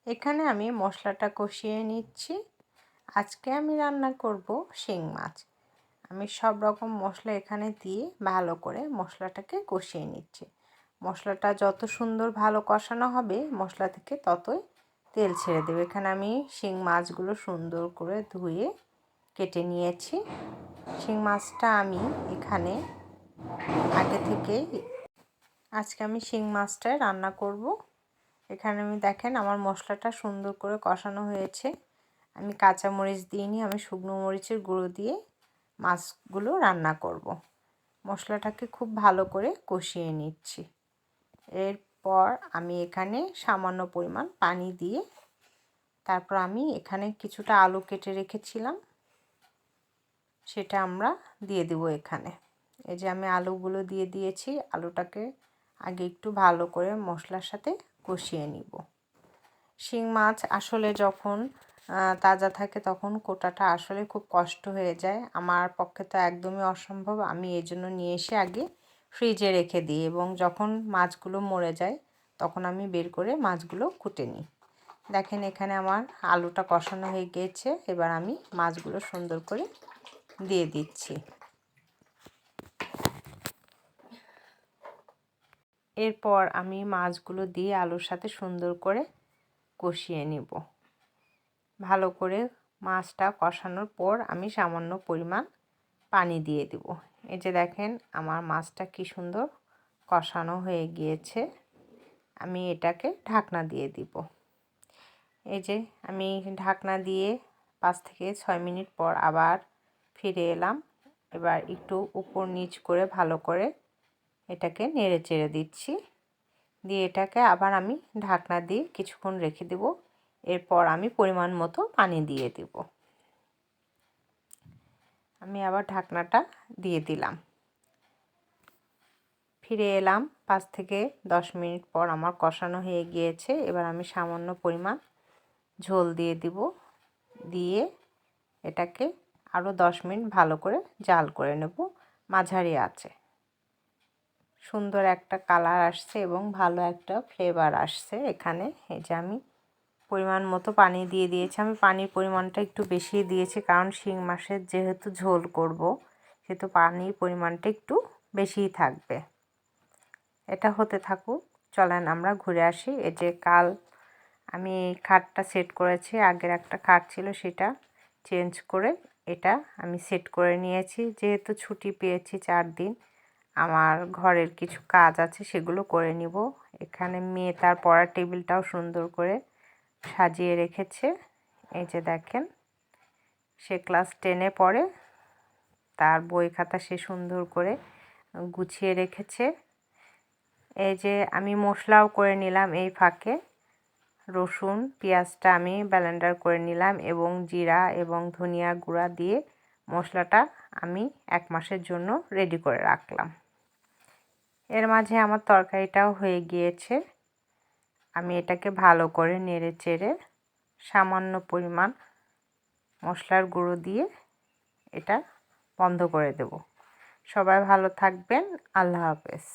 এখানে আমি মশলাটা কষিয়ে নিচ্ছি। আজকে আমি রান্না করব শিং মাছ। আমি সব রকম মশলা এখানে দিয়ে ভালো করে মশলাটাকে কষিয়ে নিচ্ছি। মশলাটা যত সুন্দর ভালো কষানো হবে মশলা থেকে ততই তেল ছেড়ে দেবে। এখানে আমি শিং মাছগুলো সুন্দর করে ধুয়ে কেটে নিয়েছি। শিং মাছটা আমি এখানে আগে থেকেই আজকে আমি শিং মাছটাই রান্না করব। এখানে আমি দেখেন আমার মশলাটা সুন্দর করে কষানো হয়েছে। আমি কাঁচা মরিচ দিইনি, আমি শুকনো মরিচের গুঁড়ো দিয়ে মাছগুলো রান্না করব। মশলাটাকে খুব ভালো করে কষিয়ে নিচ্ছি। এরপর আমি এখানে সামান্য পরিমাণ পানি দিয়ে তারপর আমি এখানে কিছুটা আলু কেটে রেখেছিলাম, সেটা আমরা দিয়ে দেব এখানে। এই যে আমি আলুগুলো দিয়ে দিয়েছি। আলুটাকে আগে একটু ভালো করে মশলার সাথে কষিয়ে নিব। শিং মাছ আসলে যখন তাজা থাকে তখন কোটাটা আসলে খুব কষ্ট হয়ে যায়। আমার পক্ষে তো একদমই অসম্ভব। আমি এই জন্য নিয়ে এসে আগে ফ্রিজে রেখে দিই এবং যখন মাছগুলো মরে যায় তখন আমি বের করে মাছগুলো কুটে নিই। দেখেন এখানে আমার আলুটা কষানো হয়ে গিয়েছে। এবার আমি মাছগুলো সুন্দর করে দিয়ে দিচ্ছি। এরপর আমি মাছগুলো দিয়ে আলুর সাথে সুন্দর করে কষিয়ে নিব। ভালো করে মাছটা কষানোর পর আমি সামান্য পরিমাণ পানি দিয়ে দেব। এই যে দেখেন আমার মাছটা কি সুন্দর কষানো হয়ে গিয়েছে। আমি এটাকে ঢাকনা দিয়ে দিব। এই যে আমি ঢাকনা দিয়ে 5 থেকে 6 মিনিট পর আবার ফিরে এলাম। এবার একটু উপর নিচ করে ভালো করে এটাকে নেড়ে চেড়ে দিচ্ছি। দিয়ে এটাকে আবার আমি ঢাকনা দিয়ে কিছুক্ষণ রেখে দেব। এরপর আমি পরিমাণ মতো পানি দিয়ে দেব। আমি আবার ঢাকনাটা দিয়ে দিলাম। ফিরে এলাম 5 থেকে 10 মিনিট পর আমার কষানো হয়ে গিয়েছে। এবার আমি সামান্য পরিমাণ ঝোল দিয়ে দিব। দিয়ে এটাকে আরও 10 মিনিট ভালো করে জাল করে নেব মাঝারি আঁচে। সুন্দর একটা কালার আসছে এবং ভালো একটা ফ্লেভার আসছে এখানে। এই যে আমি পরিমাণ মতো পানি দিয়ে দিয়েছি। আমি পানির পরিমাণটা একটু বেশি দিয়েছি কারণ শিং মাছের যেহেতু ঝোল করব সেহেতু পানির পরিমাণটা একটু বেশিই থাকবে। এটা হতে থাকুক, চলেন আমরা ঘুরে আসি। এই যে কাল আমি খাটটা সেট করেছি, আগের একটা খাট ছিল সেটা চেঞ্জ করে এটা আমি সেট করে নিয়েছি। যেহেতু ছুটি পেয়েছি 4 দিন, আমার ঘরের কিছু কাজ আছে সেগুলো করে নিব। এখানে মেয়ে তার পড়ার টেবিলটাও সুন্দর করে সাজিয়ে রেখেছে। এই যে দেখেন সে ক্লাস 10-এ পড়ে, তার বই খাতা সে সুন্দর করে গুছিয়ে রেখেছে। এই যে আমি মশলাও করে নিলাম এই ফাঁকে। রসুন পেঁয়াজটা আমি ব্লেন্ডার করে নিলাম এবং জিরা এবং ধনিয়া গুঁড়া দিয়ে মশলাটা আমি 1 মাসের জন্য রেডি করে রাখলাম। এর মাঝে আমার তরকারিটাও হয়ে গিয়েছে। আমি এটাকে ভালো করে নেড়ে চেড়ে সামান্য পরিমাণ মশলার গুঁড়ো দিয়ে এটা বন্ধ করে দেব। সবাই ভালো থাকবেন। আল্লাহ হাফেজ।